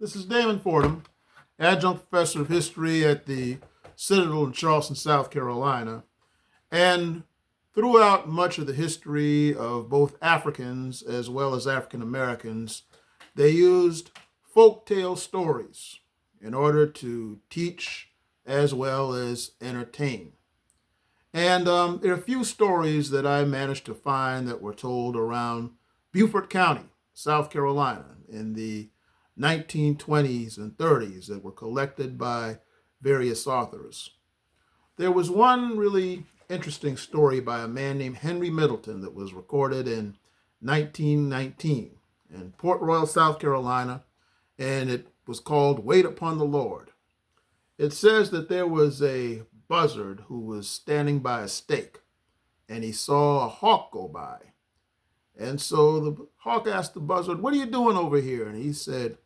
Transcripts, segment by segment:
This is Damon Fordham, adjunct professor of history at the Citadel in Charleston, South Carolina. And throughout much of the history of both Africans as well as African Americans, they used folktale stories in order to teach as well as entertain. And there are a few stories that I managed to find that were told around Beaufort County, South Carolina, in the 1920s and 30s that were collected by various authors. There was one really interesting story by a man named Henry Middleton that was recorded in 1919 in Port Royal, South Carolina, and it was called Wait Upon the Lord. It says that there was a buzzard who was standing by a stake, and he saw a hawk go by. And so the hawk asked the buzzard, "What are you doing over here?" And he said,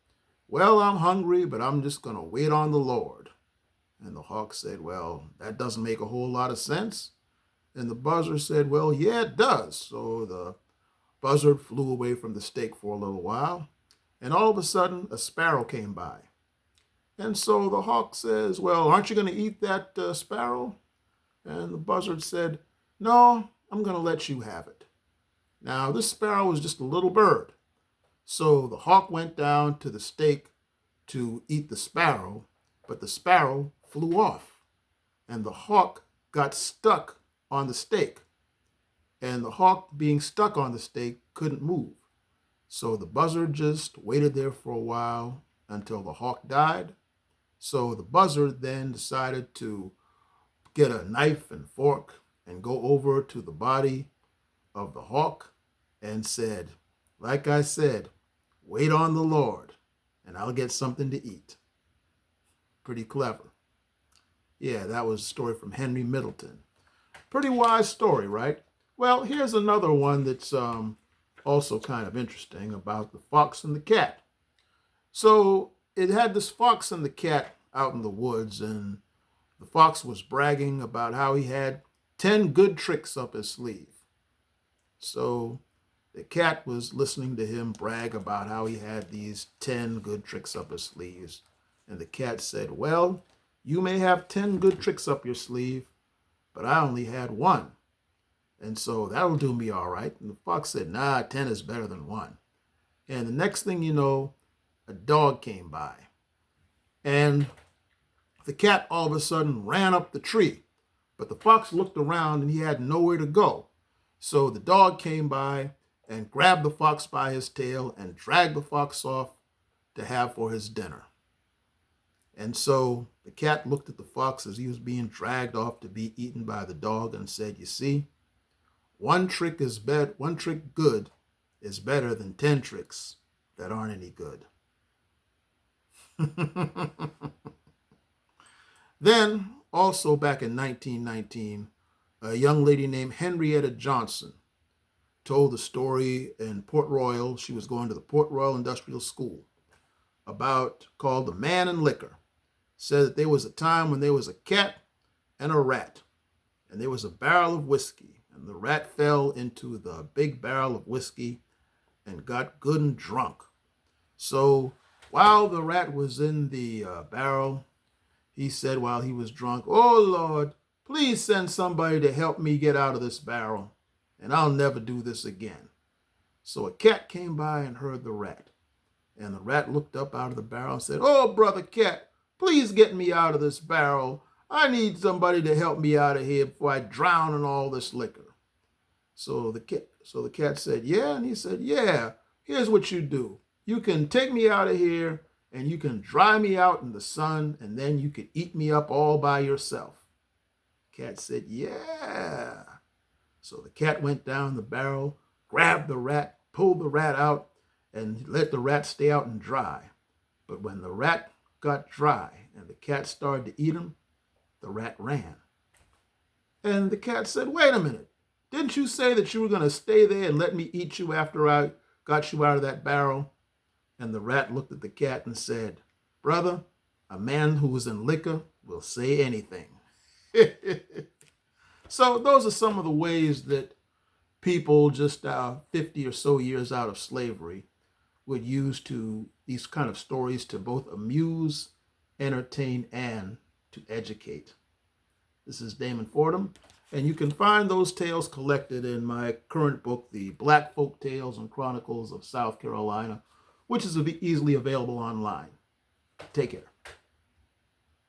"Well, I'm hungry, but I'm just going to wait on the Lord." And the hawk said, "Well, that doesn't make a whole lot of sense." And the buzzard said, "Well, yeah, it does." So the buzzard flew away from the stake for a little while, and all of a sudden, a sparrow came by. And so the hawk says, "Well, aren't you going to eat that sparrow?" And the buzzard said, "No, I'm going to let you have it." Now, this sparrow was just a little bird. So the hawk went down to the stake to eat the sparrow, but the sparrow flew off, and the hawk got stuck on the stake. And the hawk, being stuck on the stake, couldn't move. So the buzzard just waited there for a while until the hawk died. So the buzzard then decided to get a knife and fork and go over to the body of the hawk and said, "Like I said, wait on the Lord, and I'll get something to eat." Pretty clever. Yeah, that was a story from Henry Middleton. Pretty wise story, right? Well, here's another one that's also kind of interesting about the fox and the cat. So it had this fox and the cat out in the woods, and the fox was bragging about how he had 10 good tricks up his sleeve. So the cat was listening to him brag about how he had these 10 good tricks up his sleeves. And the cat said, "Well, you may have 10 good tricks up your sleeve, but I only had one. And so that'll do me all right." And the fox said, "Nah, 10 is better than one." And the next thing you know, a dog came by. And the cat all of a sudden ran up the tree. But the fox looked around and he had nowhere to go. So the dog came by and grabbed the fox by his tail and dragged the fox off to have for his dinner. And so the cat looked at the fox as he was being dragged off to be eaten by the dog and said, "You see, one trick good is better than 10 tricks that aren't any good." Then, also back in 1919, a young lady named Henrietta Johnson told a story in Port Royal. She was going to the Port Royal Industrial School called The Man and Liquor. Said that there was a time when there was a cat and a rat, and there was a barrel of whiskey, and the rat fell into the big barrel of whiskey and got good and drunk. So while the rat was in the barrel, he said while he was drunk, "Oh Lord, please send somebody to help me get out of this barrel, and I'll never do this again." So a cat came by and heard the rat. And the rat looked up out of the barrel and said, "Oh, brother cat, please get me out of this barrel. I need somebody to help me out of here before I drown in all this liquor." So the cat said, "Yeah." And he said, "Yeah, here's what you do. You can take me out of here and you can dry me out in the sun, and then you could eat me up all by yourself." Cat said, "Yeah." So the cat went down the barrel, grabbed the rat, pulled the rat out, and let the rat stay out and dry. But when the rat got dry and the cat started to eat him, the rat ran. And the cat said, "Wait a minute. Didn't you say that you were going to stay there and let me eat you after I got you out of that barrel?" And the rat looked at the cat and said, "Brother, a man who is in liquor will say anything." So those are some of the ways that people just 50 or so years out of slavery would use to these kind of stories to both amuse, entertain, and to educate. This is Damon Fordham, and you can find those tales collected in my current book, The Black Folktales and Chronicles of South Carolina, which is easily available online. Take care.